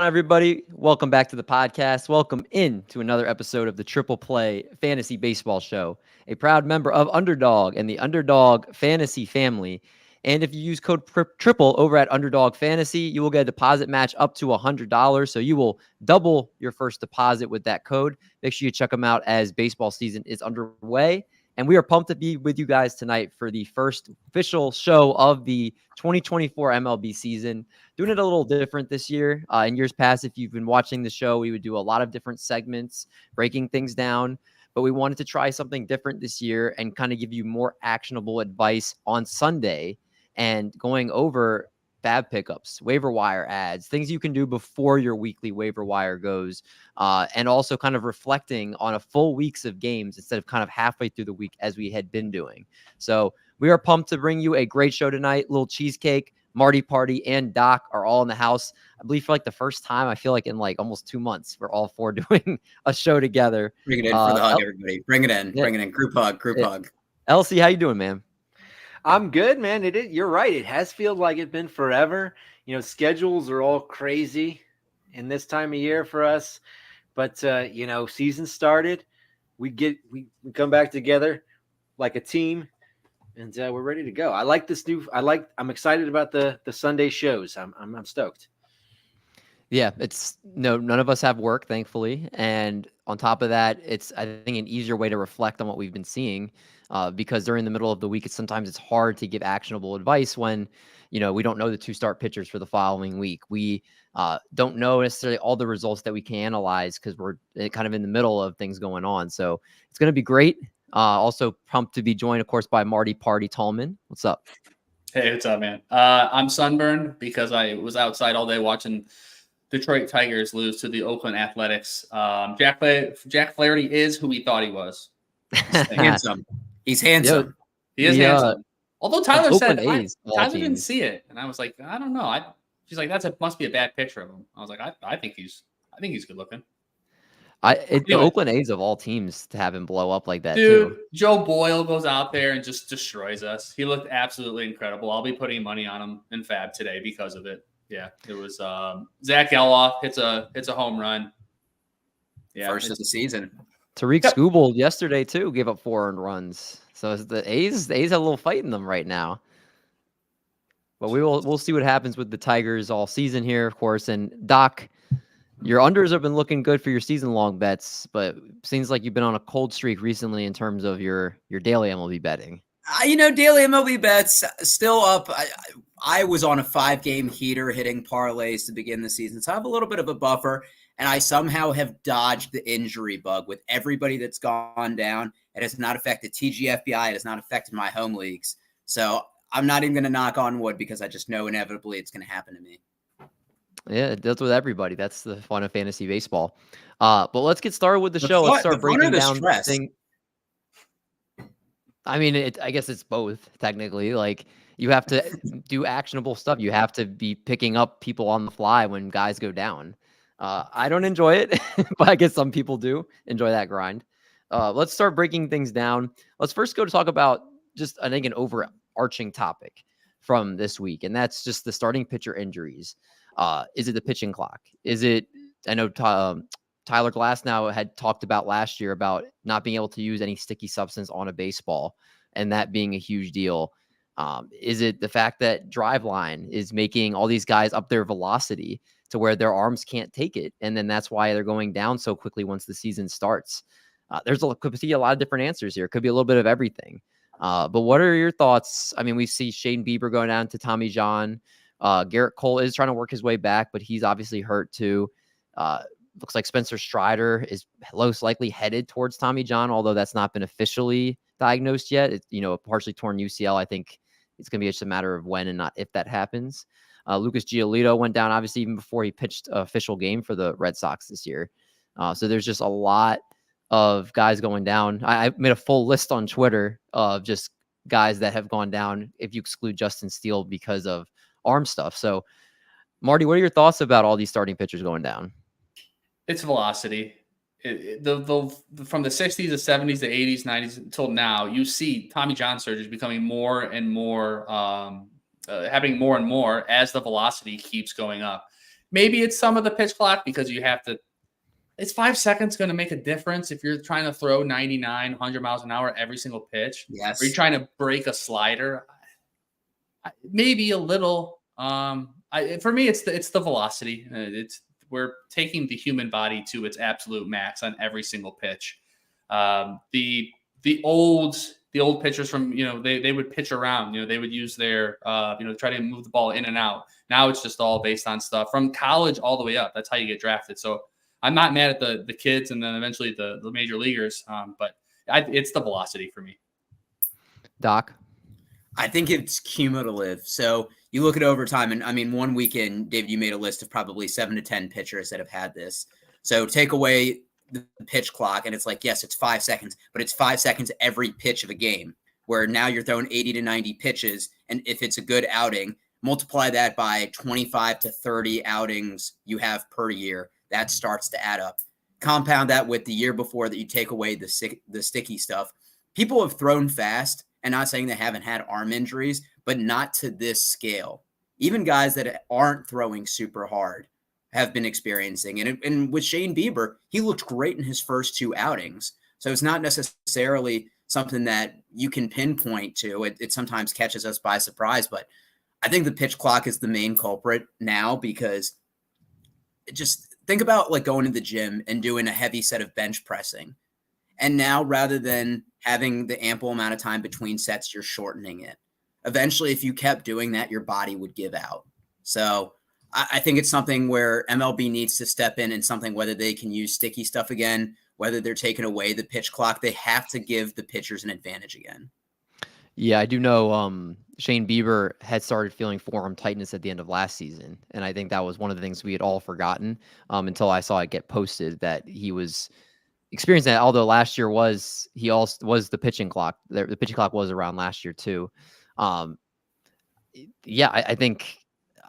everybody? Welcome back to the podcast. Welcome in to another episode of the Triple Play Fantasy Baseball Show, a proud member of Underdog and the Underdog Fantasy family. And if you use code TRIPLE over at Underdog Fantasy, you will get a deposit match up to $100. So you will double your first deposit with that code. Make sure you check them out as baseball season is underway. And we are pumped to be with you guys tonight for the first official show of the 2024 MLB season. Doing it a little different this year. In years past, if you've been watching the show, we would do a lot of different segments, breaking things down. But we wanted to try something different this year and kind of give you more actionable advice on Sunday and going over fab pickups, waiver wire ads, things you can do before your weekly waiver wire goes, and also kind of reflecting on a full weeks of games instead of kind of halfway through the week as we had been doing. So we are pumped to bring you a great show tonight. Little cheesecake, Marty Party, and Doc are all in the house. I believe for like the first time, I feel like in like almost 2 months, we're all four doing a show together. Bring it in for the hug, everybody. Bring it in. Bring it in. Group hug. LC, how you doing, man? I'm good, man. You're right. It has felt like it's been forever. Schedules are all crazy in this time of year for us. But season started. We come back together like a team, and we're ready to go. I like this I'm excited about the Sunday shows. I'm stoked. Yeah, none of us have work, thankfully. And on top of that, it's, I think, an easier way to reflect on what we've been seeing, because during the middle of the week, sometimes it's hard to give actionable advice when, we don't know the 2-start pitchers for the following week. We don't know necessarily all the results that we can analyze because we're kind of in the middle of things going on. So it's going to be great. Also pumped to be joined, of course, by Marty Party Tallman. What's up? Hey, what's up, man? I'm sunburned because I was outside all day watching Detroit Tigers lose to the Oakland Athletics. Jack Flaherty is who we thought he was. Handsome. He's handsome. He is handsome. Although Tyler said Tyler didn't see it, and I was like, I don't know. She's like, must be a bad picture of him. I was like, I think he's good looking. The Oakland A's of all teams to have him blow up like that, dude. Too. Joe Boyle goes out there and just destroys us. He looked absolutely incredible. I'll be putting money on him in Fab today because of it. Yeah, it was Zach Geloff hits a home run. Yeah, first of the season. Tariq Skubal yesterday too gave up 4 earned runs. So the A's have a little fight in them right now. But we'll see what happens with the Tigers all season here, of course. And Doc, your unders have been looking good for your season long bets, but seems like you've been on a cold streak recently in terms of your daily MLB betting. Daily MLB bets still up. I was on a 5-game heater hitting parlays to begin the season, so I have a little bit of a buffer, and I somehow have dodged the injury bug with everybody that's gone down. It has not affected TGFBI. It has not affected my home leagues. So I'm not even going to knock on wood because I just know inevitably it's going to happen to me. Yeah, it does with everybody. That's the fun of fantasy baseball. But let's get started with the show. Let's start breaking down the thing. I mean, I guess it's both, technically. Like, you have to do actionable stuff. You have to be picking up people on the fly when guys go down. I don't enjoy it, but I guess some people do enjoy that grind. Let's start breaking things down. Let's first go to talk about just, I think, an overarching topic from this week, and that's just the starting pitcher injuries. Is it the pitching clock? Is it, I know Tyler Glasnow had talked about last year about not being able to use any sticky substance on a baseball and that being a huge deal. Is it the fact that Driveline is making all these guys up their velocity to where their arms can't take it? And then that's why they're going down so quickly once the season starts. Could be a lot of different answers here. Could be a little bit of everything. But what are your thoughts? I mean, we see Shane Bieber going down to Tommy John. Garrett Cole is trying to work his way back, but he's obviously hurt too. Looks like Spencer Strider is most likely headed towards Tommy John, although that's not been officially diagnosed yet. It's, a partially torn UCL. I think it's going to be just a matter of when and not if that happens. Lucas Giolito went down, obviously, even before he pitched an official game for the Red Sox this year. So there's just a lot of guys going down. I made a full list on Twitter of just guys that have gone down if you exclude Justin Steele because of arm stuff. So, Marty, what are your thoughts about all these starting pitchers going down? It's velocity. From the 60s, the 70s, the 80s, 90s until now, you see Tommy John surgeries becoming more and more, happening more and more as the velocity keeps going up. maybe it's some of the pitch clock because you have to. It's 5 seconds going to make a difference if you're trying to throw 99, 100 miles an hour every single pitch. Yes. Or you're trying to break a slider. Maybe a little. For me, it's the velocity. We're taking the human body to its absolute max on every single pitch. The old pitchers from they would pitch around. They would use their try to move the ball in and out. Now it's just all based on stuff from college all the way up. That's how you get drafted. So I'm not mad at the kids and then eventually the major leaguers, but it's the velocity for me. Doc? I think it's cumulative. So you look at overtime, and I mean, one weekend, David, you made a list of probably 7 to 10 pitchers that have had this. So take away the pitch clock, and it's like, yes, it's 5 seconds, but it's 5 seconds every pitch of a game, where now you're throwing 80 to 90 pitches, and if it's a good outing, multiply that by 25 to 30 outings you have per year. That starts to add up. Compound that with the year before that you take away the sticky stuff. People have thrown fast, and not saying they haven't had arm injuries, but not to this scale. Even guys that aren't throwing super hard have been experiencing. And with Shane Bieber, he looked great in his first 2 outings. So it's not necessarily something that you can pinpoint to. It sometimes catches us by surprise, but I think the pitch clock is the main culprit now, because just think about like going to the gym and doing a heavy set of bench pressing. And now, rather than having the ample amount of time between sets, you're shortening it. Eventually, if you kept doing that, your body would give out. So I think it's something where MLB needs to step in, and something whether they can use sticky stuff again, whether they're taking away the pitch clock, they have to give the pitchers an advantage again. Yeah, I do know Shane Bieber had started feeling forearm tightness at the end of last season. And I think that was one of the things we had all forgotten until I saw it get posted that he was experiencing that. Although last year was the pitching clock. The pitching clock was around last year too. Yeah, I think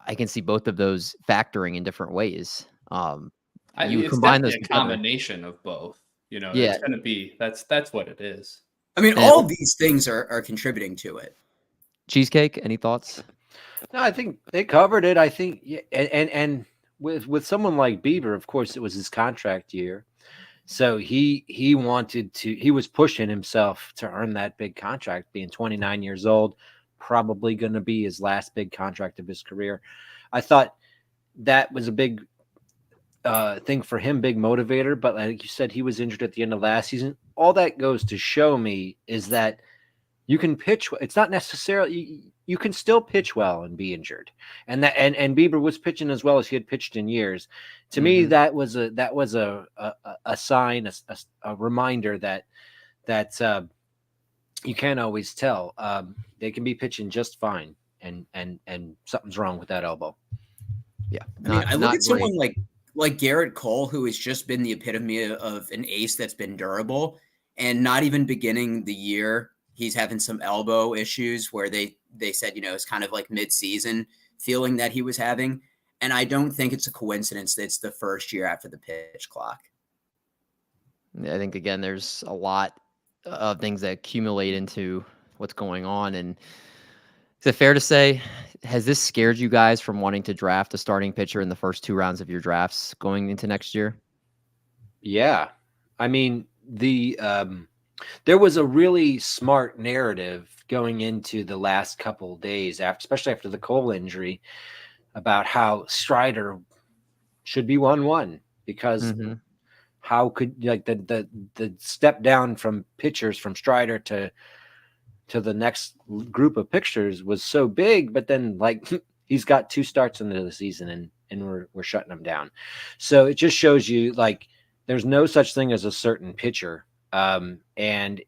I can see both of those factoring in different ways. You combine those a combination of both. Yeah. It's going to be that's what it is. I mean, all of these things are contributing to it. Cheesecake, any thoughts? No, I think they covered it. I think, yeah, and with someone like Bieber, of course, it was his contract year, so he was pushing himself to earn that big contract. Being 29 years old, probably going to be his last big contract of his career. I thought that was a big thing for him, big motivator. But like you said, he was injured at the end of last season. All that goes to show me is that you can pitch. It's not necessarily you can still pitch well and be injured. And Bieber was pitching as well as he had pitched in years. To me, that was a sign, a reminder that you can't always tell. They can be pitching just fine, and something's wrong with that elbow. Yeah, I look at someone like Garrett Cole, who has just been the epitome of an ace that's been durable, and not even beginning the year, he's having some elbow issues where they said, it's kind of like mid-season feeling that he was having. And I don't think it's a coincidence that it's the first year after the pitch clock. I think, again, there's a lot of things that accumulate into what's going on. And is it fair to say, has this scared you guys from wanting to draft a starting pitcher in the first 2 rounds of your drafts going into next year? Yeah. I mean, there was a really smart narrative going into the last couple of days, especially after the Cole injury, about how Strider should be 1-1 because how could the step down from pitchers from Strider to the next group of pitchers was so big, but then he's got 2 starts into the season and we're shutting him down. So it just shows you there's no such thing as a certain pitcher. And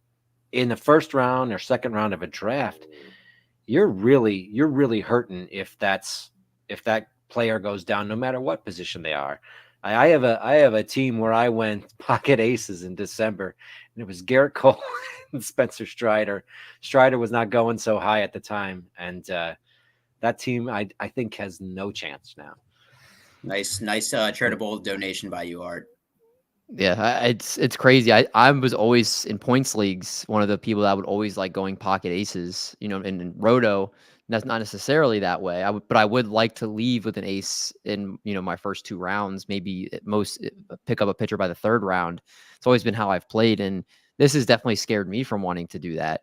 in the first round or second round of a draft, you're really hurting if that player goes down, no matter what position they are. I have a team where I went pocket aces in December, and it was Garrett Cole and Spencer Strider. Strider was not going so high at the time, and that team I think has no chance now. Nice charitable donation by you, Art. Yeah, it's crazy. I was always in points leagues one of the people that would always like going pocket aces. In Roto, That's not necessarily that way. But I would like to leave with an ace in, my first 2 rounds, maybe at most pick up a pitcher by the 3rd round. It's always been how I've played, and this has definitely scared me from wanting to do that.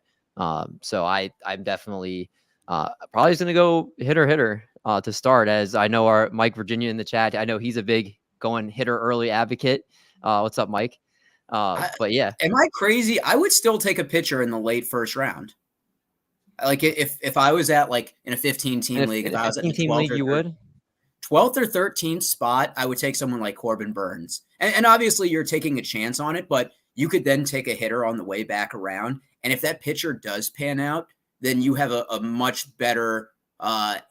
So I'm definitely probably going to go hitter to start, as I know our Mike Virginia in the chat. I know he's a big going hitter early advocate. What's up, Mike? But yeah. Am I crazy? I would still take a pitcher in the late first round. Like if I was at like in a 15-team league, if I was at the 15-team league, you would 12th or 13th spot, I would take someone like Corbin Burns. And obviously you're taking a chance on it, but you could then take a hitter on the way back around. And if that pitcher does pan out, then you have a much better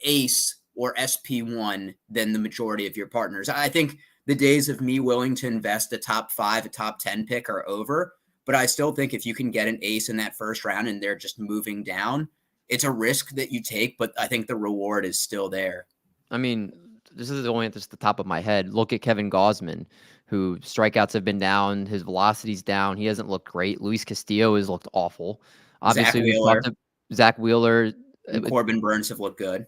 ace or SP1 than the majority of your partners. I think the days of me willing to invest a top 5, a top 10 pick are over. But I still think if you can get an ace in that first round and they're just moving down, it's a risk that you take, but I think the reward is still there. I mean, this is only at the top of my head. Look at Kevin Gausman, who strikeouts have been down. His velocity's down. He hasn't looked great. Luis Castillo has looked awful. Obviously, Zach Wheeler. And Corbin Burns have looked good.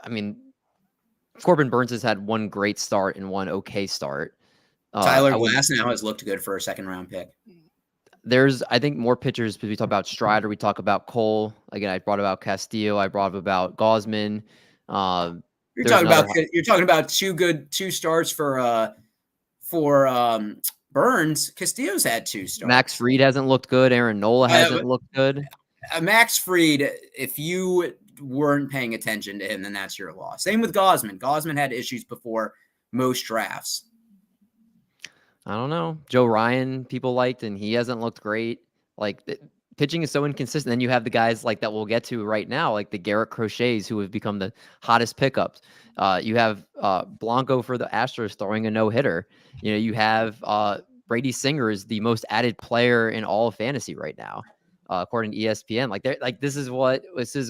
I mean, Corbin Burns has had one great start and one okay start. Tyler Glass now has looked good for a 2nd-round pick. There's, I think, more pitchers, because we talk about Strider, we talk about Cole. Again, I brought about Castillo. I brought about Gausman. You're talking about 2 starts for Burns. Castillo's had 2 starts. Max Fried hasn't looked good. Aaron Nola hasn't looked good. Max Fried, if you weren't paying attention to him, then that's your loss. Same with Gausman. Gausman had issues before most drafts. I don't know. Joe Ryan, people liked, and he hasn't looked great. Like, pitching is so inconsistent. Then you have the guys like that we'll get to right now, like the Garrett Crochets, who have become the hottest pickups. You have Blanco for the Astros throwing a no-hitter. You have Brady Singer is the most added player in all of fantasy right now, according to ESPN. This is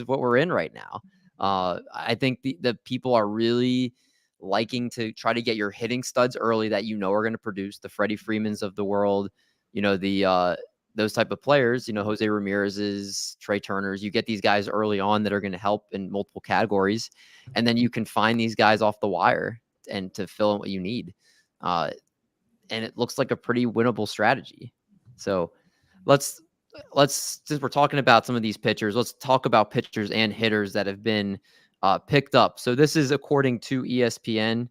what we're in right now. I think the people are really liking to try to get your hitting studs early that are going to produce, the Freddie Freemans of the world, those type of players, Jose Ramirez's, Trey Turner's. You get these guys early on that are going to help in multiple categories, and then you can find these guys off the wire and to fill in what you need. And it looks like a pretty winnable strategy. So let's since we're talking about some of these pitchers, let's talk about pitchers and hitters that have been picked up. So this is according to ESPN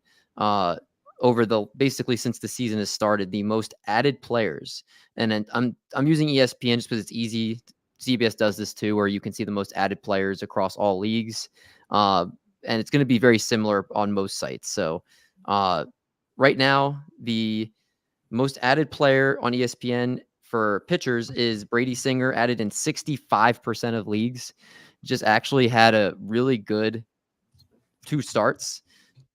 basically since the season has started, the most added players. And then I'm using ESPN just because it's easy. CBS does this too, where you can see the most added players across all leagues. And it's going to be very similar on most sites. So right now, the most added player on ESPN for pitchers is Brady Singer, added in 65% of leagues. Just actually had a really good 2 starts,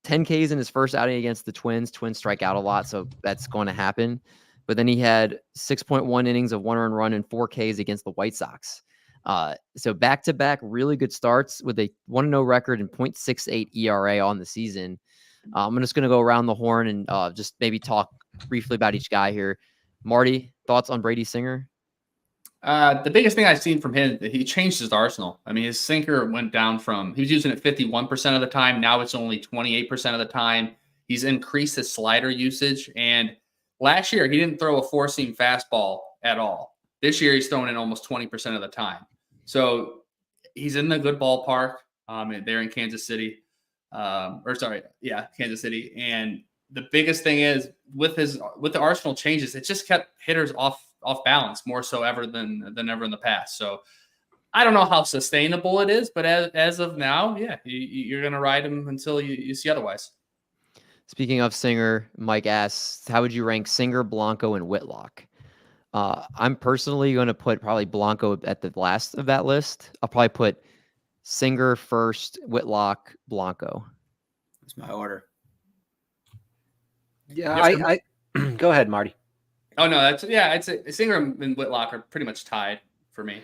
10 Ks in his first outing against the Twins. Twins strike out a lot, so that's going to happen. But then he had 6.1 innings of 1 earned run and 4 Ks against the White Sox. So back-to-back really good starts with a 1-0 record and .68 ERA on the season. I'm just going to go around the horn and just maybe talk briefly about each guy here. Marty, thoughts on Brady Singer? The biggest thing I've seen from him, he changed his arsenal. I mean, his sinker went down he was using it 51% of the time. Now it's only 28% of the time. He's increased his slider usage. And last year, he didn't throw a 4-seam fastball at all. This year, he's throwing it almost 20% of the time. So he's in the good ballpark there in Kansas City. Kansas City. And the biggest thing is with the arsenal changes, it just kept hitters off balance more so ever than ever in the past. So I don't know how sustainable it is, but as of now, yeah, you're going to ride him until you see otherwise. Speaking of Singer, Mike asks, how would you rank Singer, Blanco, and Whitlock? I'm personally going to put probably Blanco at the last of that list. I'll probably put Singer first, Whitlock, Blanco. That's my order. Yeah, I go ahead, Marty. Oh no, I'd say Singer and Whitlock are pretty much tied for me.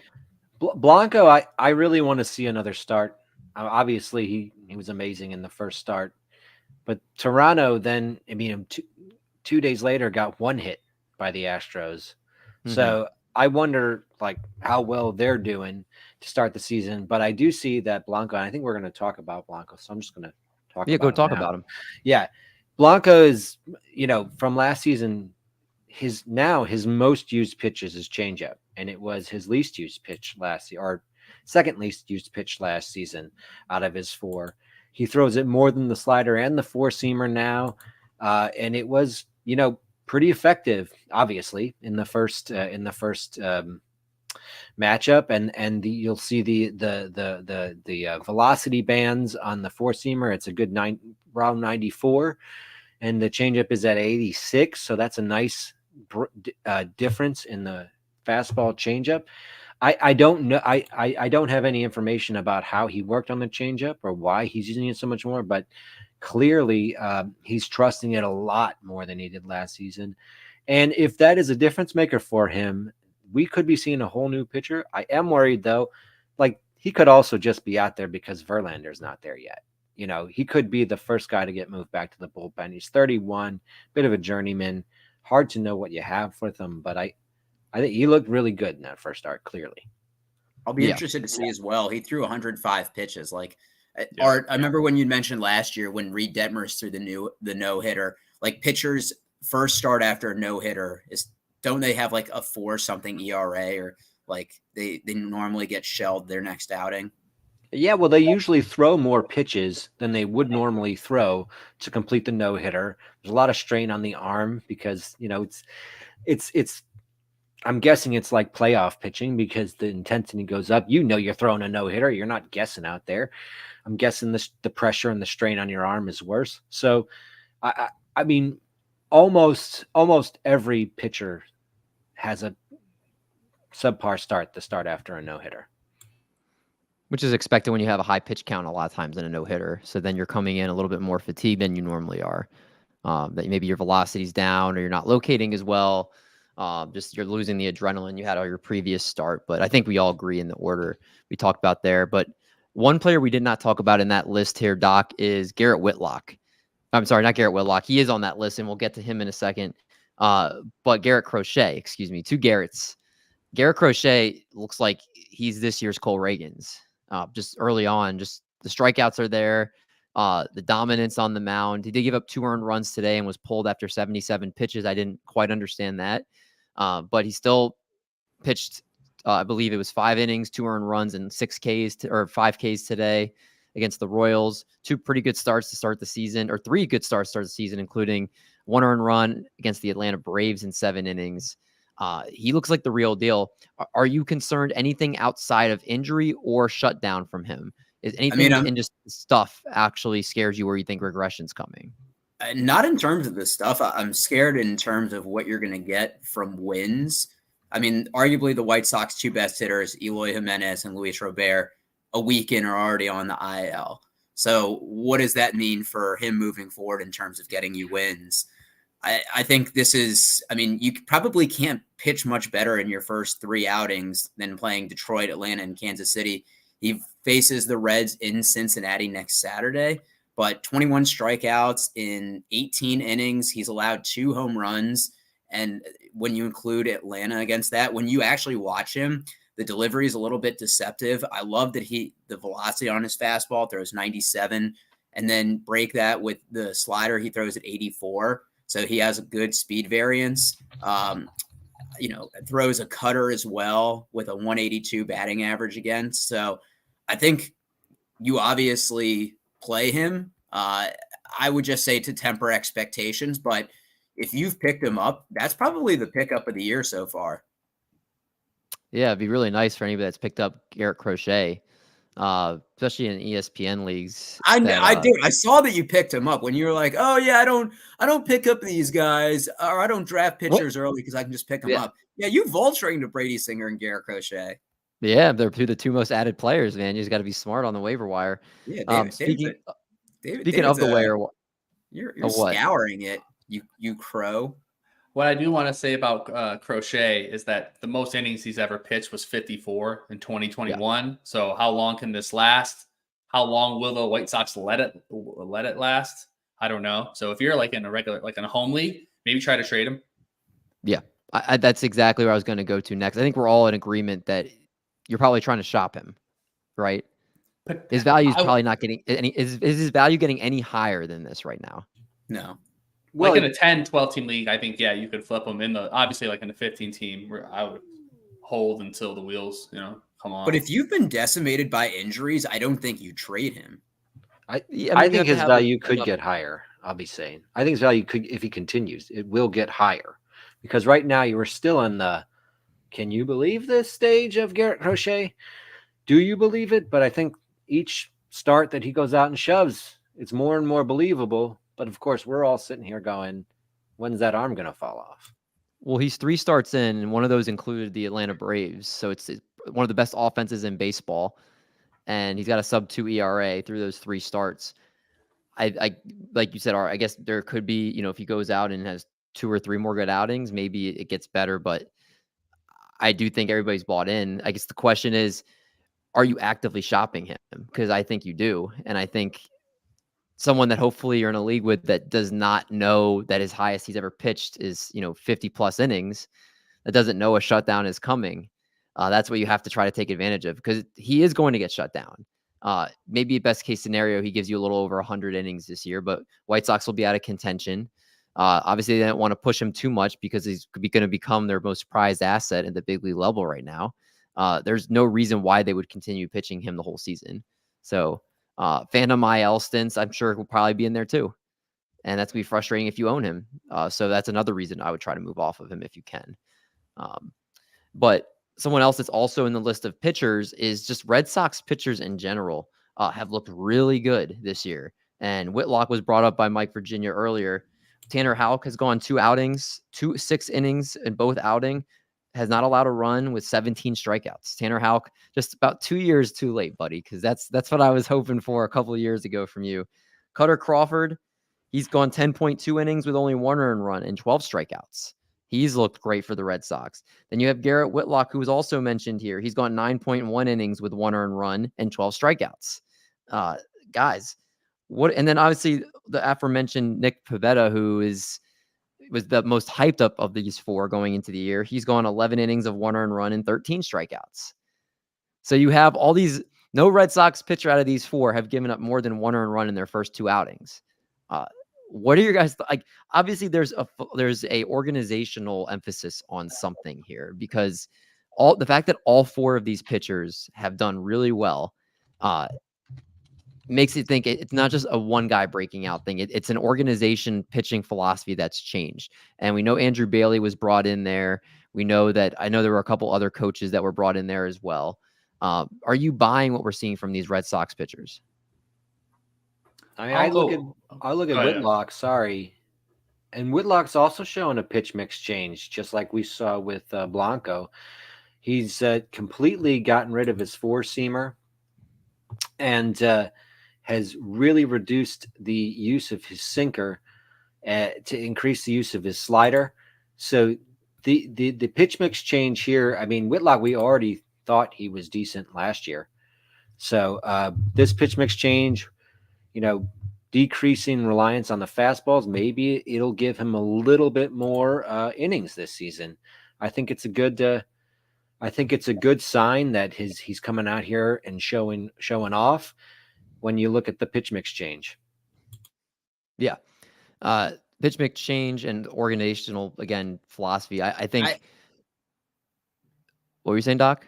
Blanco, I really want to see another start. Obviously, he was amazing in the first start, but Toronto then, I mean, 2 days later got 1 hit by the Astros. Mm-hmm. So I wonder like how well they're doing to start the season. But I do see that Blanco, and I think we're going to talk about Blanco, so I'm just going to talk Yeah, about go him talk now. about him. Yeah, Blanco is, from last season, his most used pitches is changeup, and it was his least used pitch last year, or second least used pitch last season out of his 4. He throws it more than the slider and the 4-seamer now, and it was pretty effective, obviously, in the first matchup, and you'll see the velocity bands on the 4-seamer. It's a good round 94, and the changeup is at 86, so that's a nice difference in the fastball changeup. I don't know. I don't have any information about how he worked on the changeup or why he's using it so much more, but clearly he's trusting it a lot more than he did last season. And if that is a difference maker for him, we could be seeing a whole new pitcher. I am worried though, like he could also just be out there because Verlander's not there yet. He could be the first guy to get moved back to the bullpen. He's 31, bit of a journeyman. Hard to know what you have with him, but I think he looked really good in that first start, clearly. I'll be interested to see as well. He threw 105 pitches. Art, I remember when you mentioned last year when Reed Detmers threw the no-hitter, like pitchers first start after a no-hitter don't they have like a 4-something ERA, or like they normally get shelled their next outing? Yeah, well, they usually throw more pitches than they would normally throw to complete the no-hitter. There's a lot of strain on the arm because, it's I'm guessing it's like playoff pitching because the intensity goes up. You're throwing a no-hitter. You're not guessing out there. I'm guessing the pressure and the strain on your arm is worse. So, I mean, almost every pitcher has a subpar start to start after a no-hitter. Which is expected when you have a high pitch count a lot of times in a no-hitter. So then you're coming in a little bit more fatigued than you normally are. That maybe your velocity's down or you're not locating as well. Just you're losing the adrenaline you had on your previous start. But I think we all agree in the order we talked about there. But one player we did not talk about in that list here, Doc, is Garrett Whitlock. I'm sorry, not Garrett Whitlock. He is on that list, and we'll get to him in a second. But Garrett Crochet, excuse me, 2 Garretts. Garrett Crochet looks like he's this year's Cole Reagans. Just early on, just the strikeouts are there. The dominance on the mound. He did give up 2 earned runs today and was pulled after 77 pitches. I didn't quite understand that. But he still pitched, I believe it was 5 innings, 2 earned runs, and 6 Ks or 5 Ks today against the Royals. 2 pretty good starts to start the season, or 3 good starts to start the season, including 1 earned run against the Atlanta Braves in 7 innings. He looks like the real deal. Are you concerned anything outside of injury or shutdown from him? Is anything in just stuff actually scares you where you think regression's coming? Not in terms of the stuff. I'm scared in terms of what you're going to get from wins. I mean, arguably the White Sox 2 best hitters, Eloy Jimenez and Luis Robert, a week in are already on the IL. So what does that mean for him moving forward in terms of getting you wins? I think this is, I mean, you probably can't pitch much better in your first 3 outings than playing Detroit, Atlanta, and Kansas City. He faces the Reds in Cincinnati next Saturday, but 21 strikeouts in 18 innings. He's allowed 2 home runs. And when you include Atlanta against that, when you actually watch him, the delivery is a little bit deceptive. I love that the velocity on his fastball throws 97, and then break that with the slider. He throws at 84. So he has a good speed variance. Throws a cutter as well with a 182 batting average against. So I think you obviously play him. I would just say to temper expectations, but if you've picked him up, that's probably the pickup of the year so far. Yeah, it'd be really nice for anybody that's picked up Garrett Crochet, especially in ESPN leagues. I did. I saw that you picked him up when you were like, "Oh yeah, I don't pick up these guys, or I don't draft pitchers early because I can just pick them up." Yeah, you vulturing to Brady Singer and Garrett Crochet. Yeah, they're the 2 most added players, man. You just got to be smart on the waiver wire. Yeah, Speaking David, of the waiver, you're scouring it. You crow. What I do want to say about Crochet is that the most innings he's ever pitched was 54 in 2021. Yeah. So how long can this last? How long will the White Sox let it last? I don't know. So if you're like in a regular, like in a home league, maybe try to trade him. Yeah, That's exactly where I was going to go to next. I think we're all in agreement that you're probably trying to shop him, right? His value is probably not getting any. Is his value getting any higher than this right now? No. Well, like in a 10, 12 team league, I think, yeah, you could flip him in the, obviously like in a 15 team where I would hold until the wheels, come on. But if you've been decimated by injuries, I don't think you trade him. I mean, think his value could get higher. I'll be saying. I think his value could, if he continues, it will get higher. Because right now you are still in the, can you believe this stage of Garrett Crochet? Do you believe it? But I think each start that he goes out and shoves, it's more and more believable. But of course, we're all sitting here going, when's that arm going to fall off? Well, he's 3 starts in, and one of those included the Atlanta Braves. So it's one of the best offenses in baseball. And he's got a sub-2 ERA through those 3 starts. I like you said, I guess there could be, if he goes out and has 2 or 3 more good outings, maybe it gets better. But I do think everybody's bought in. I guess the question is, are you actively shopping him? Because I think you do. And I think someone that hopefully you're in a league with that does not know that his highest he's ever pitched is, 50 plus innings, that doesn't know a shutdown is coming. That's what you have to try to take advantage of, because he is going to get shut down. Maybe best case scenario, he gives you a little over 100 innings this year, but White Sox will be out of contention. Obviously, they don't want to push him too much because he's going to become their most prized asset in the big league level right now. There's no reason why they would continue pitching him the whole season. So Phantom IL stints, I'm sure will probably be in there too. And that's going to be frustrating if you own him. So that's another reason I would try to move off of him if you can. But someone else that's also in the list of pitchers is just Red Sox pitchers in general have looked really good this year. And Whitlock was brought up by Mike Virginia earlier. Tanner Houck has gone 2 outings, 6 innings in both outing, has not allowed a run with 17 strikeouts. Tanner Houck, just about 2 years too late, buddy, because that's what I was hoping for a couple of years ago from you. Cutter Crawford, he's gone 10.2 innings with only 1 earned run and 12 strikeouts. He's looked great for the Red Sox. Then you have Garrett Whitlock, who was also mentioned here. He's gone 9.1 innings with 1 earned run and 12 strikeouts. Guys, what? And then obviously the aforementioned Nick Pivetta, who was the most hyped up of these 4 going into the year. He's gone 11 innings of 1 earned run and 13 strikeouts. So you have all these. No Red Sox pitcher out of these 4 have given up more than 1 earned run in their first 2 outings. What are your guys like? Obviously, there's a organizational emphasis on something here, because the fact that all 4 of these pitchers have done really well makes it think it's not just a one guy breaking out thing. It's an organization pitching philosophy that's changed. And we know Andrew Bailey was brought in there. I know there were a couple other coaches that were brought in there as well. Are you buying what we're seeing from these Red Sox pitchers? I look at Whitlock, sorry. And Whitlock's also showing a pitch mix change, just like we saw with Blanco. He's completely gotten rid of his 4-seamer and has really reduced the use of his sinker to increase the use of his slider. So the pitch mix change here, I mean, Whitlock, we already thought he was decent last year. So this pitch mix change, decreasing reliance on the fastballs, maybe it'll give him a little bit more innings this season. I think it's a good sign that he's coming out here and showing off when you look at the pitch mix change. Yeah. Pitch mix change and organizational, again, philosophy. I think. What were you saying, Doc?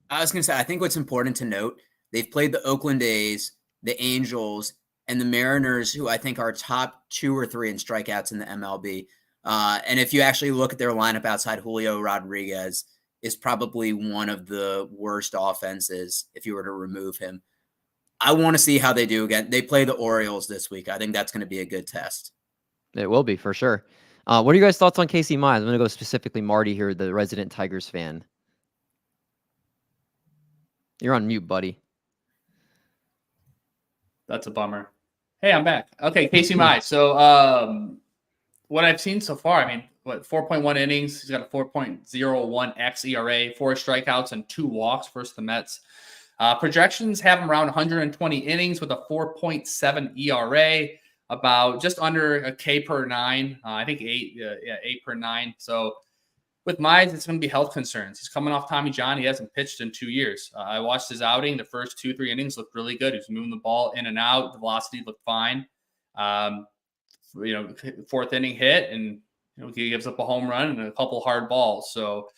I was going to say, I think what's important to note, they've played the Oakland A's, the Angels, and the Mariners, who I think are top 2 or 3 in strikeouts in the MLB. And if you actually look at their lineup outside Julio Rodriguez, is probably one of the worst offenses if you were to remove him. I want to see how they do again. They play the Orioles this week. I think that's going to be a good test. It will be, for sure. What are you guys' thoughts on Casey Mize? I'm going to go specifically Marty here, the resident Tigers fan. You're on mute, buddy. That's a bummer. Hey, I'm back. Okay, Casey Mize. So what I've seen so far, 4.1 innings. He's got a 4.01 xERA, 4 strikeouts and 2 walks versus the Mets. Projections have him around 120 innings with a 4.7 ERA, about just under a K per 9. I think 8 per 9. So With Mize, it's going to be health concerns. He's coming off Tommy John. He hasn't pitched in 2 years. I watched his outing. The first 2-3 innings looked really good. He was moving the ball in and out. The velocity looked fine. Fourth inning hit, and he gives up a home run and a couple hard balls. So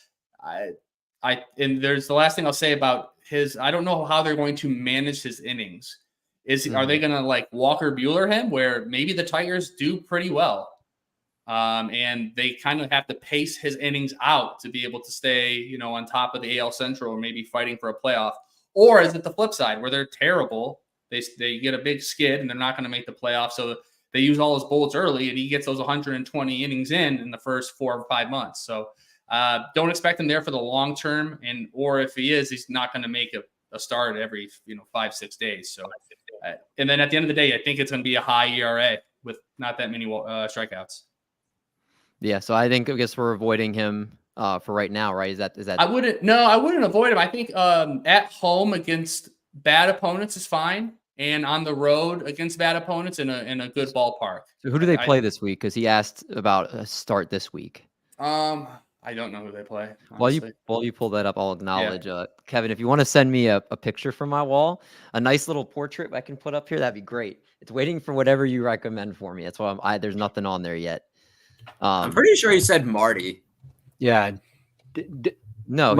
and there's the last thing I'll say about his. I don't know how they're going to manage his innings. Are they going to like Walker Buehler him, where maybe the Tigers do pretty well? And they kind of have to pace his innings out to be able to stay, on top of the AL Central or maybe fighting for a playoff. Or is it the flip side where they're terrible? They get a big skid and they're not going to make the playoffs. So they use all his bullets early and he gets those 120 innings in the first 4 or 5 months. So don't expect him there for the long term. Or if he is, he's not going to make a start every 5-6 days. So and then at the end of the day, I think it's going to be a high ERA with not that many strikeouts. Yeah, so I guess we're avoiding him for right now, right? Is that? I wouldn't avoid him. I think at home against bad opponents is fine, and on the road against bad opponents in a good ballpark. So who do they play this week? Because he asked about a start this week. I don't know who they play. While you pull that up, I'll acknowledge Kevin. If you want to send me a picture from my wall, a nice little portrait I can put up here, that'd be great. It's waiting for whatever you recommend for me. That's why there's nothing on there yet. I'm pretty sure he said Marty. Yeah. No,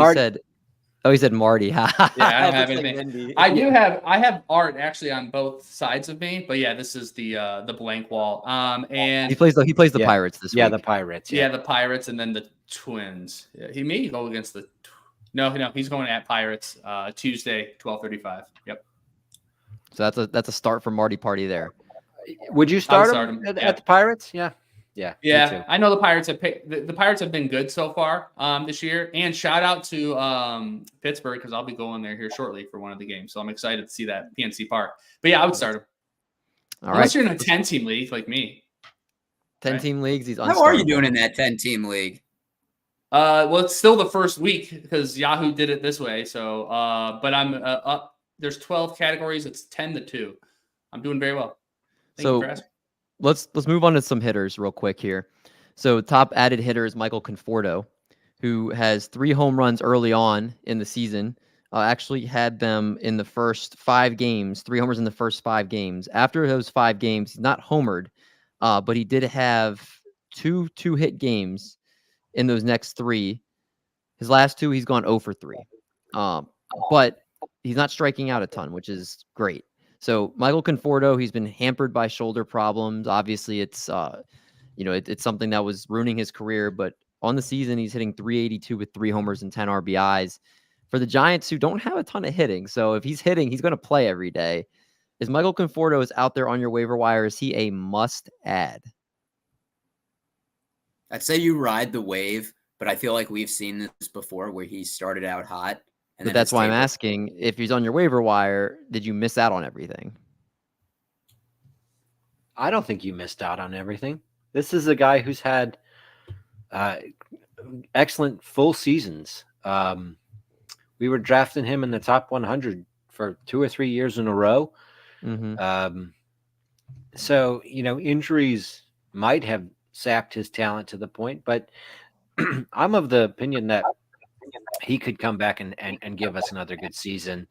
he said Marty. Yeah, I don't have anything. I have art actually on both sides of me, but yeah, this is the blank wall. And he plays the Pirates this week. Yeah, the Pirates. Yeah, the Pirates and then the Twins. Yeah, he may go against no, he's going at Pirates Tuesday, 12:35. Yep. So that's a start for Marty Party there. Would you start him at the Pirates? Yeah. Yeah. I know the Pirates the Pirates have been good so far this year. And shout out to Pittsburgh, because I'll be going there here shortly for one of the games. So I'm excited to see that PNC Park. But yeah, I would start him. Unless you're in a 10-team league like me. 10-team leagues. How are you doing in that 10-team league? Well, it's still the first week because Yahoo did it this way. So, but I'm up. There's 12 categories. It's 10-2. I'm doing very well. Thank you for asking. Let's move on to some hitters real quick here. So top added hitter is Michael Conforto, who has 3 home runs early on in the season. Actually had them in the first 5 games, 3 homers in the first 5 games. After those 5 games, he's not homered, but he did have 2 hit games in those next 3. His last 2, he's gone 0 for 3. But he's not striking out a ton, which is great. So Michael Conforto, he's been hampered by shoulder problems. Obviously, it's it's something that was ruining his career. But on the season, he's hitting .382 with 3 homers and 10 RBIs. For the Giants, who don't have a ton of hitting, so if he's hitting, he's going to play every day. Is Michael Conforto out there on your waiver wire? Is he a must add? I'd say you ride the wave, but I feel like we've seen this before where he started out hot. But that's why I'm asking, if he's on your waiver wire, did you miss out on everything? I don't think you missed out on everything. This is a guy who's had excellent full seasons. We were drafting him in the top 100 for 2 or 3 years in a row. Mm-hmm. So, injuries might have sapped his talent to the point, but I'm of the opinion that he could come back and give us another good season.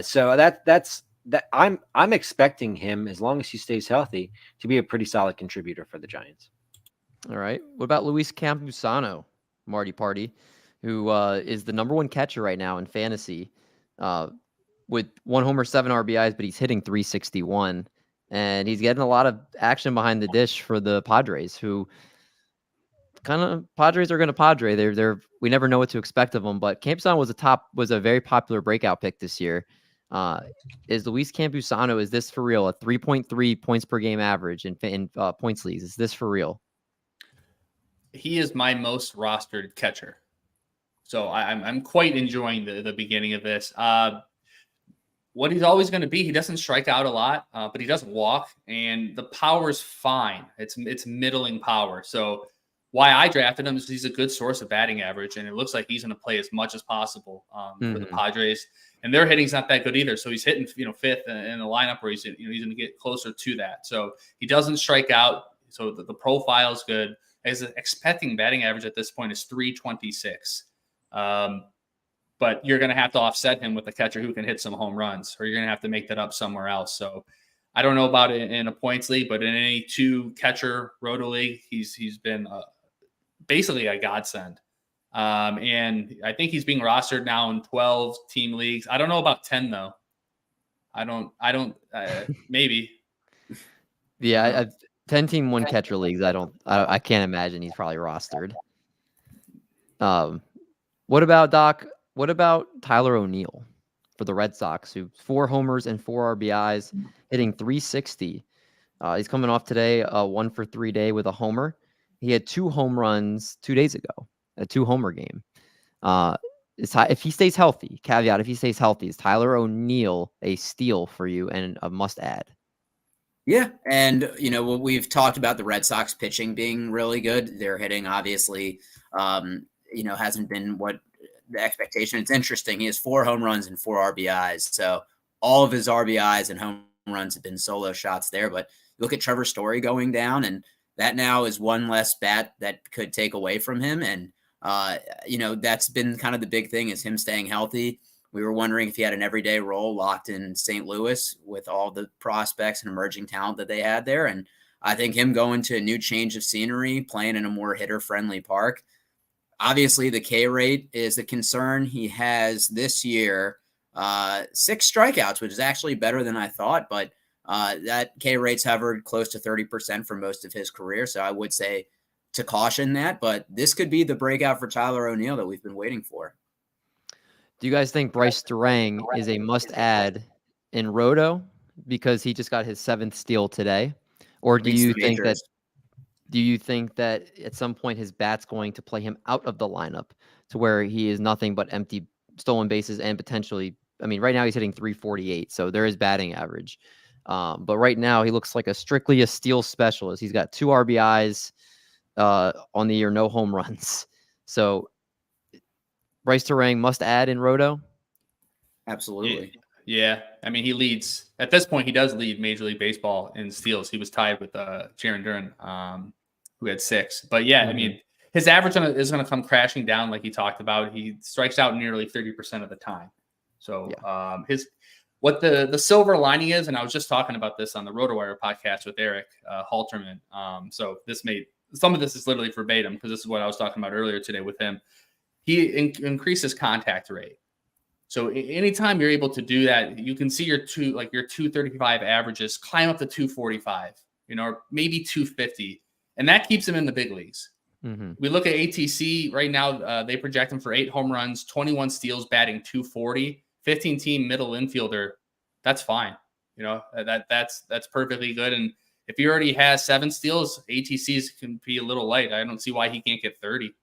So that's I'm expecting him, as long as he stays healthy, to be a pretty solid contributor for the Giants. All right. What about Luis Campusano, Marty Party, who is the number 1 catcher right now in fantasy, with 1 homer, 7 RBIs, but he's hitting .361, and he's getting a lot of action behind the dish for the Padres, who Padres are going to Padre. We never know what to expect of them, but Campusano was a very popular breakout pick this year. Is Luis Campusano, is this for real? A 3.3 points per game average in points leagues. Is this for real? He is my most rostered catcher. So I'm quite enjoying the beginning of this. What he's always going to be, he doesn't strike out a lot, but he doesn't walk, and the power's fine. It's middling power. So why I drafted him is he's a good source of batting average, and it looks like he's going to play as much as possible for the Padres. And their hitting's not that good either. So he's hitting 5th in the lineup where he's going to get closer to that. So he doesn't strike out. So the profile's good. His expecting batting average at this point is 326. But you're going to have to offset him with a catcher who can hit some home runs, or you're going to have to make that up somewhere else. So I don't know about it in a points league, but in any 2-catcher roto league, he's been basically a godsend. And I think he's being rostered now in 12 team leagues. I don't know about 10 though. I don't maybe. Yeah, 10-team 1-catcher leagues. I can't imagine he's probably rostered. What about Doc? What about Tyler O'Neill for the Red Sox, who 4 homers and 4 RBIs, hitting 360? He's coming off today, a 1-for-3 day with a homer. He had 2 home runs 2 days ago, a 2-homer game. If he stays healthy, caveat, if he stays healthy, is Tyler O'Neill a steal for you and a must add? Yeah, and we've talked about the Red Sox pitching being really good. Their hitting obviously, hasn't been what the expectation. It's interesting. He has 4 home runs and 4 RBIs. So all of his RBIs and home runs have been solo shots there. But look at Trevor Story going down, and that now is one less bat that could take away from him. And, that's been kind of the big thing, is him staying healthy. We were wondering if he had an everyday role locked in St. Louis with all the prospects and emerging talent that they had there. And I think him going to a new change of scenery, playing in a more hitter-friendly park. Obviously, the K rate is a concern. He has this year 6 strikeouts, which is actually better than I thought. But that K rate's hovered close to 30% for most of his career. So I would say to caution that. But this could be the breakout for Tyler O'Neill that we've been waiting for. Do you guys think Bryce Durang is a must-add in Roto because he just got his 7th steal today? Or do you think that at some point his bat's going to play him out of the lineup to where he is nothing but empty stolen bases and potentially, right now he's hitting 348, so there is batting average. But right now he looks like strictly a steal specialist. He's got 2 RBIs on the year, no home runs. So Bryce Durang must add in Roto? Absolutely. Yeah. He leads. At this point, he does lead Major League Baseball in steals. He was tied with Jaron Duran, who had 6. But yeah, his average is going to come crashing down like he talked about. He strikes out nearly 30% of the time. So what the silver lining is, and I was just talking about this on the RotoWire podcast with Eric Halterman. So some of this is literally verbatim because this is what I was talking about earlier today with him. He increases contact rate. So anytime you're able to do that, you can see your 235 averages climb up to 245, or maybe 250. And that keeps him in the big leagues. Mm-hmm. We look at ATC right now. They project him for 8 home runs, 21 steals, batting 240, 15-team middle infielder. That's fine. That's perfectly good. And if he already has 7 steals, ATCs can be a little light. I don't see why he can't get 30.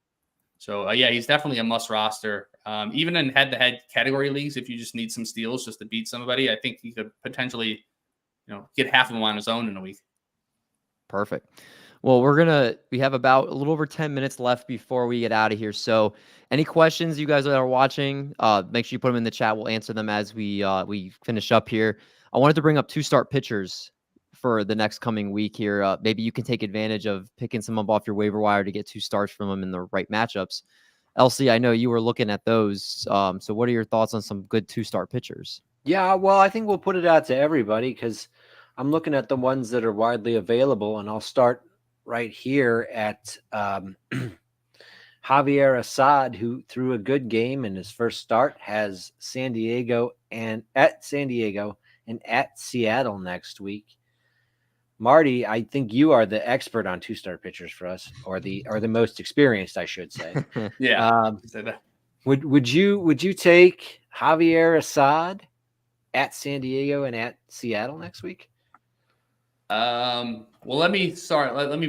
So, he's definitely a must roster. Even in head-to-head category leagues, if you just need some steals just to beat somebody, I think he could potentially, get half of them on his own in a week. Perfect. Well, we have about a little over 10 minutes left before we get out of here. So any questions you guys that are watching, make sure you put them in the chat. We'll answer them as we finish up here. I wanted to bring up 2-start pitchers for the next coming week here. Maybe you can take advantage of picking some up off your waiver wire to get 2 starts from them in the right matchups. Elsie, I know you were looking at those. So what are your thoughts on some good 2-start pitchers? Yeah, well, I think we'll put it out to everybody because I'm looking at the ones that are widely available, and I'll start right here at Javier Assad, who threw a good game in his first start, has San Diego and at Seattle next week. Marty, I think you are the expert on 2-start pitchers for us, or the most experienced, I should say. Yeah. Would you take Javier Assad at San Diego and at Seattle next week? Well, let me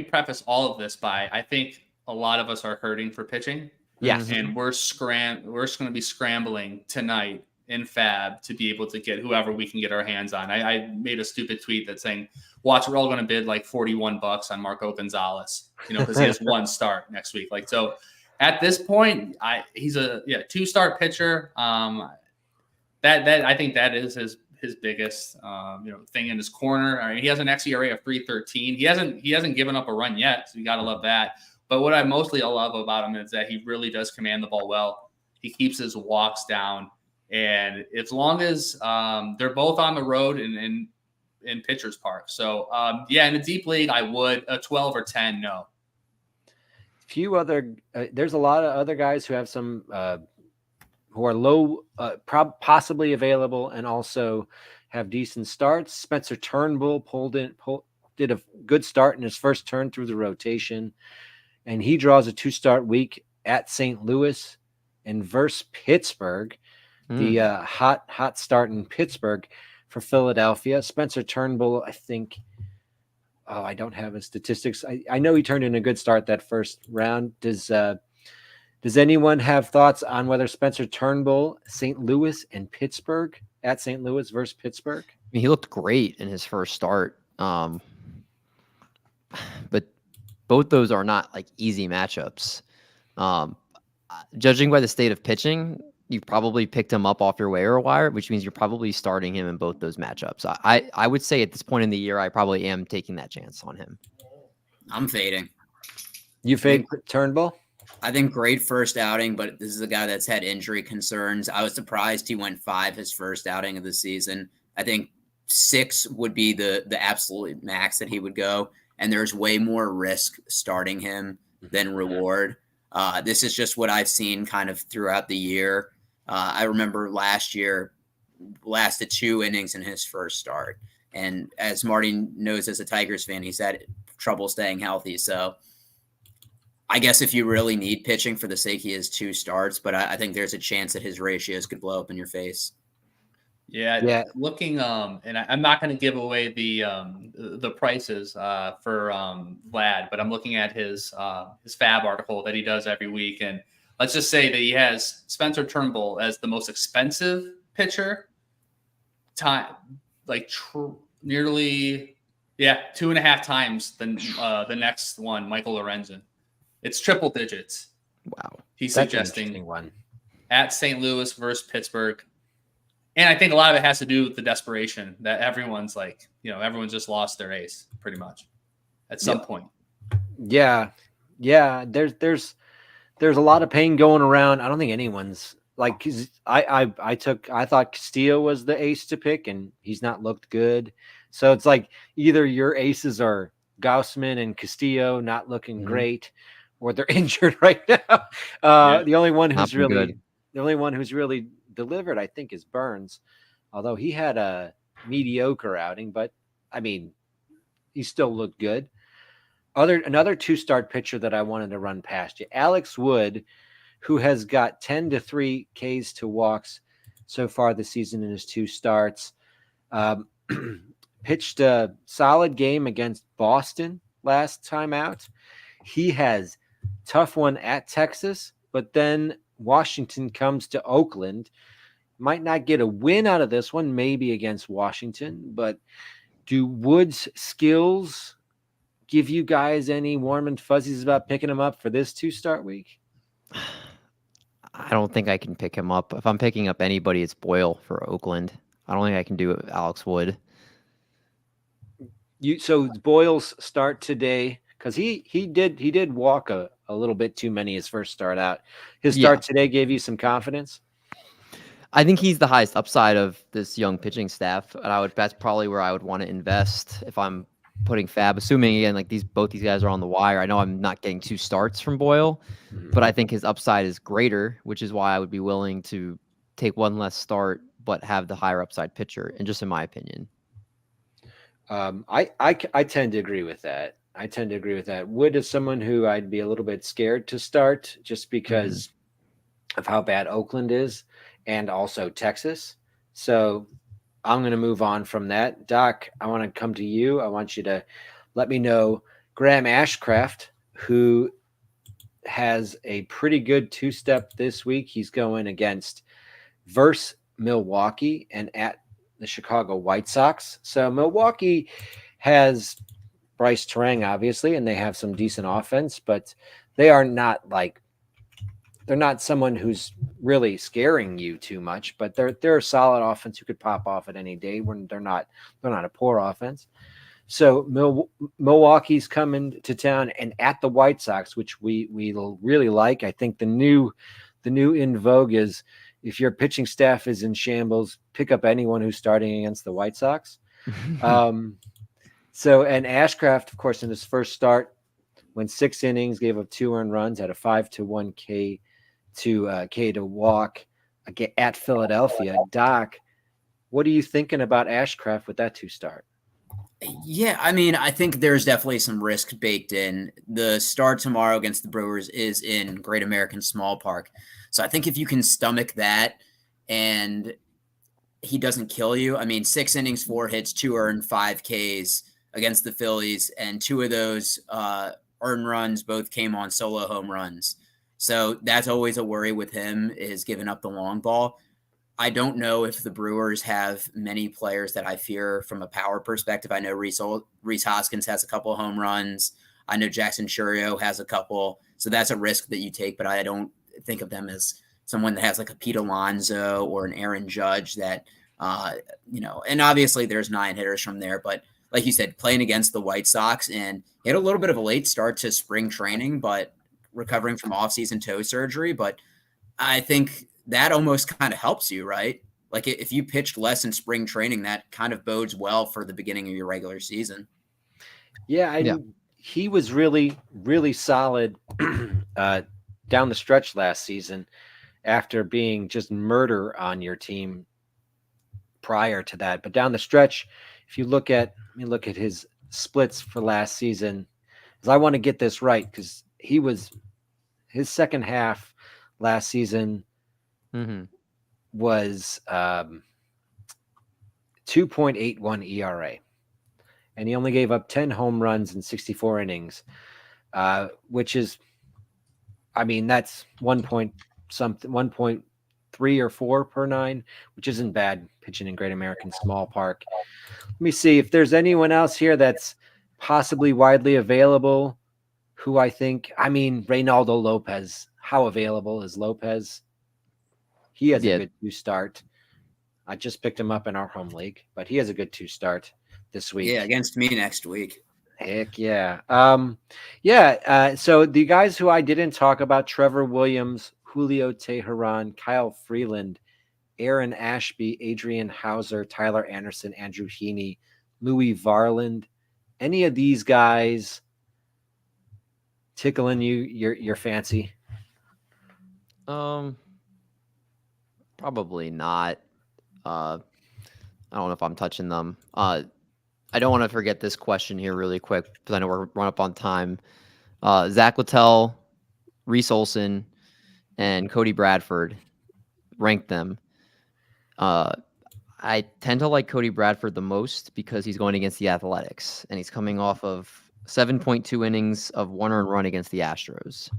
preface all of this by, I think a lot of us are hurting for pitching. Yes. And we're just going to be scrambling tonight in Fab to be able to get whoever we can get our hands on. I made a stupid tweet that's saying, watch, we're all going to bid like $41 on Marco Gonzalez, because he has 1 start next week. So at this point, he's a 2-start pitcher. That I think that is his biggest thing in his corner. He has an xERA of 3.13. He hasn't given up a run yet, so you got to love that. But what I mostly love about him is that he really does command the ball well. He keeps his walks down. And as long as they're both on the road in Pitchers Park. So, in a deep league, I would. A 12 or 10, no. Few other there's a lot of other guys who have some who are low, possibly available, and also have decent starts. Spencer Turnbull did a good start in his first turn through the rotation, and he draws a 2-start week at St. Louis and versus Pittsburgh. The hot start in Pittsburgh for Philadelphia. Spencer Turnbull, I think. Oh, I don't have his statistics. I know he turned in a good start that first round. Does anyone have thoughts on whether Spencer Turnbull, St. Louis, and Pittsburgh at St. Louis versus Pittsburgh? I mean, he looked great in his first start. But both those are not like easy matchups. Judging by the state of pitching, you probably picked him up off your waiver wire, which means you're probably starting him in both those matchups. I would say at this point in the year, I probably am taking that chance on him. I'm fading. You fade Turnbull? I think great first outing, but this is a guy that's had injury concerns. I was surprised he went 5 his first outing of the season. I think 6 would be the absolute max that he would go, and there's way more risk starting him than reward. This is just what I've seen kind of throughout the year. I remember last year lasted 2 innings in his first start. And as Marty knows as a Tigers fan, he's had trouble staying healthy. So I guess if you really need pitching, for the sake he has 2 starts, but I think there's a chance that his ratios could blow up in your face. Yeah. Looking, and I'm not going to give away the prices for Vlad, but I'm looking at his Fab article that he does every week, and let's just say that he has Spencer Turnbull as the most expensive pitcher, nearly 2.5 times the next one, Michael Lorenzen. It's triple digits. Wow, he's That's suggesting one at St. Louis versus Pittsburgh. And I think a lot of it has to do with the desperation that everyone's like, everyone's just lost their ace pretty much at some point. Yeah. There's a lot of pain going around. I don't think anyone's like, I thought Castillo was the ace to pick, and he's not looked good. So it's like either your aces are Gaussman and Castillo not looking great, or they're injured right now. The only one who's really delivered, I think, is Burns, although he had a mediocre outing, but I mean, he still looked good. Another 2-start pitcher that I wanted to run past you, Alex Wood, who has got 10 to 3 Ks to walks so far this season in his 2 starts. Pitched a solid game against Boston last time out. He has tough one at Texas, but then Washington comes to Oakland. Might not get a win out of this one, maybe against Washington, but do Wood's skills give you guys any warm and fuzzies about picking him up for this 2-start week? I don't think I can pick him up. If I'm picking up anybody, it's Boyle for Oakland. I don't think I can do it with Alex Wood. So Boyle's start today, because he did walk a little bit too many his first start out. His start today gave you some confidence? I think he's the highest upside of this young pitching staff, and that's probably where I would want to invest if I'm putting Fab. Assuming again, like both these guys are on the wire. I know I'm not getting 2 starts from Boyle, but I think his upside is greater, which is why I would be willing to take 1 less start, but have the higher upside pitcher. And just in my opinion, I tend to agree with that. Wood is someone who I'd be a little bit scared to start just because of how bad Oakland is, and also Texas. So I'm going to move on from that. Doc, I want to come to you. I want you to let me know Graham Ashcraft, who has a pretty good 2-step this week. He's going against versus Milwaukee and at the Chicago White Sox. So Milwaukee has Bryce Terang, obviously, and they have some decent offense, but they are not they're not someone who's really scaring you too much, but they're a solid offense who could pop off at any day when they're not a poor offense. So Milwaukee's coming to town, and at the White Sox, which we really like. I think the new in vogue is, if your pitching staff is in shambles, pick up anyone who's starting against the White Sox. So, and Ashcraft, of course, in his first start, went 6 innings, gave up 2 earned runs, had a 5-1 K to walk at Philadelphia. Doc, what are you thinking about Ashcraft with that 2 start? Yeah, I mean, I think there's definitely some risk baked in. The start tomorrow against the Brewers is in Great American Small Park. So I think if you can stomach that and he doesn't kill you, I mean, 6 innings, 4 hits, 2 earned, 5 Ks against the Phillies, and 2 of those earned runs both came on solo home runs. So that's always a worry with him, is giving up the long ball. I don't know if the Brewers have many players that I fear from a power perspective. I know Rhys Hoskins has a couple of home runs. I know Jackson Chourio has a couple. So that's a risk that you take, but I don't think of them as someone that has like a Pete Alonso or an Aaron Judge that, and obviously there's 9 hitters from there. But like you said, playing against the White Sox, and he had a little bit of a late start to spring training, but recovering from offseason toe surgery. But I think that almost kind of helps you, right? Like if you pitched less in spring training, that kind of bodes well for the beginning of your regular season. Yeah, he was really, really solid down the stretch last season after being just murder on your team prior to that. But down the stretch, if you look at his splits for last season, because I want to get this right, because his second half last season was 2.81 ERA, and he only gave up 10 home runs in 64 innings, which is, I mean, that's 1.3 or 4 per 9, which isn't bad pitching in Great American Small Park. Let me see if there's anyone else here that's possibly widely available who I think, I mean, Reynaldo Lopez. How available is Lopez? He has a good 2 start. I just picked him up in our home league, but he has a good 2 start this week. Yeah, against me next week. Heck yeah. So the guys who I didn't talk about: Trevor Williams, Julio Teheran, Kyle Freeland, Aaron Ashby, Adrian Hauser, Tyler Anderson, Andrew Heaney, Louis Varland. Any of these guys tickling your fancy? Probably not. I don't know if I'm touching them. I don't want to forget this question here really quick, because I know we're run up on time. Zach Littell, Reese Olson, and Cody Bradford, rank them. I tend to like Cody Bradford the most because he's going against the Athletics, and he's coming off of 7.2 innings of 1 earned run against the Astros.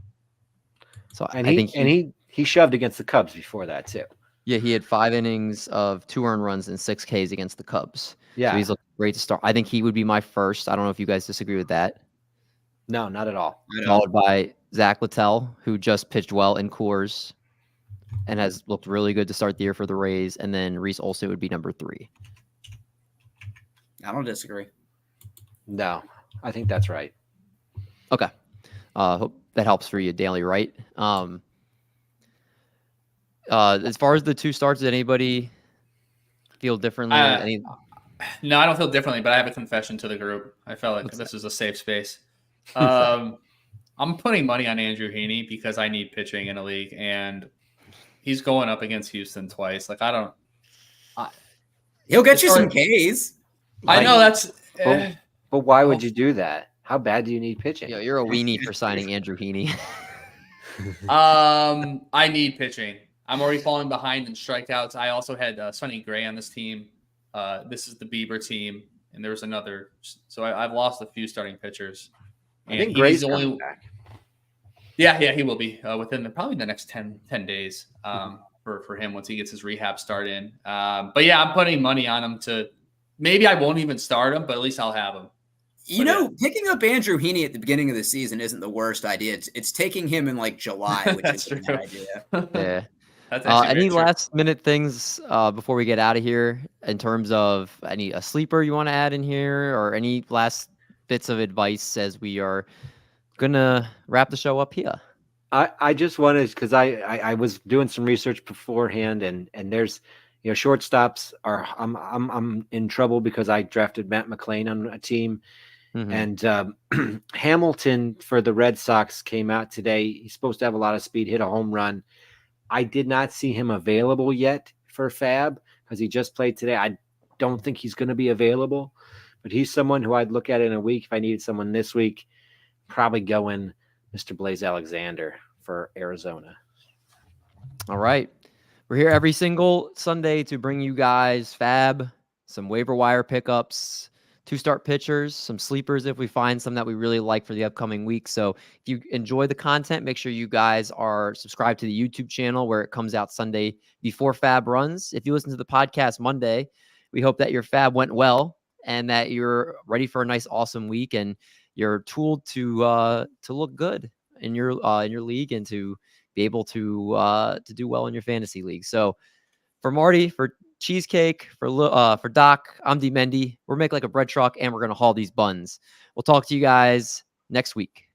So I think he shoved against the Cubs before that too. Yeah, he had 5 innings of 2 earned runs and 6 Ks against the Cubs. Yeah, so he's looking great to start. I think he would be my first. I don't know if you guys disagree with that. No, not at all. Followed by Zach Littell, who just pitched well in Coors and has looked really good to start the year for the Rays. And then Reese Olson would be number 3. I don't disagree. No, I think that's right. Okay. Hope that helps for you, Daly, right? As far as the 2 starts, did anybody feel differently? No, I don't feel differently, but I have a confession to the group. I felt like this is a safe space. I'm putting money on Andrew Heaney because I need pitching in a league, and he's going up against Houston twice. Like, he'll get you some Ks. I know that's. But why would you do that? How bad do you need pitching? You're a weenie for signing Andrew Heaney. I need pitching. I'm already falling behind in strikeouts. I also had Sonny Gray on this team. This is the Bieber team, and there was another. So I've lost a few starting pitchers. I think Gray's coming back. Yeah, he will be within probably the next 10 days for him once he gets his rehab start in. But yeah, I'm putting money on him to. Maybe I won't even start him, but at least I'll have him. Picking up Andrew Heaney at the beginning of the season isn't the worst idea. It's taking him in like July, which is a bad idea. Yeah. That's actually very Any true. last minute things before we get out of here in terms of a sleeper you want to add in here, or any last bits of advice as we are gonna wrap the show up here? I just wanted, because I was doing some research beforehand, and there's, shortstops are, I'm in trouble because I drafted Matt McClain on a team. And Hamilton for the Red Sox came out today. He's supposed to have a lot of speed, hit a home run. I did not see him available yet for Fab because he just played today. I don't think he's going to be available, but he's someone who I'd look at in a week if I needed someone this week. Probably going Mr. Blaze Alexander for Arizona. All right. We're here every single Sunday to bring you guys Fab, some waiver wire pickups, 2-start pitchers, some sleepers if we find some that we really like for the upcoming week. So if you enjoy the content, make sure you guys are subscribed to the YouTube channel where it comes out Sunday before Fab runs. If you listen to the podcast Monday, we hope that your Fab went well and that you're ready for a nice, awesome week and you're tooled to look good in your league and to be able to do well in your fantasy league. So for Marty, for Cheesecake, for Doc, I'm D Mendy. We're making like a bread truck and we're going to haul these buns. We'll talk to you guys next week.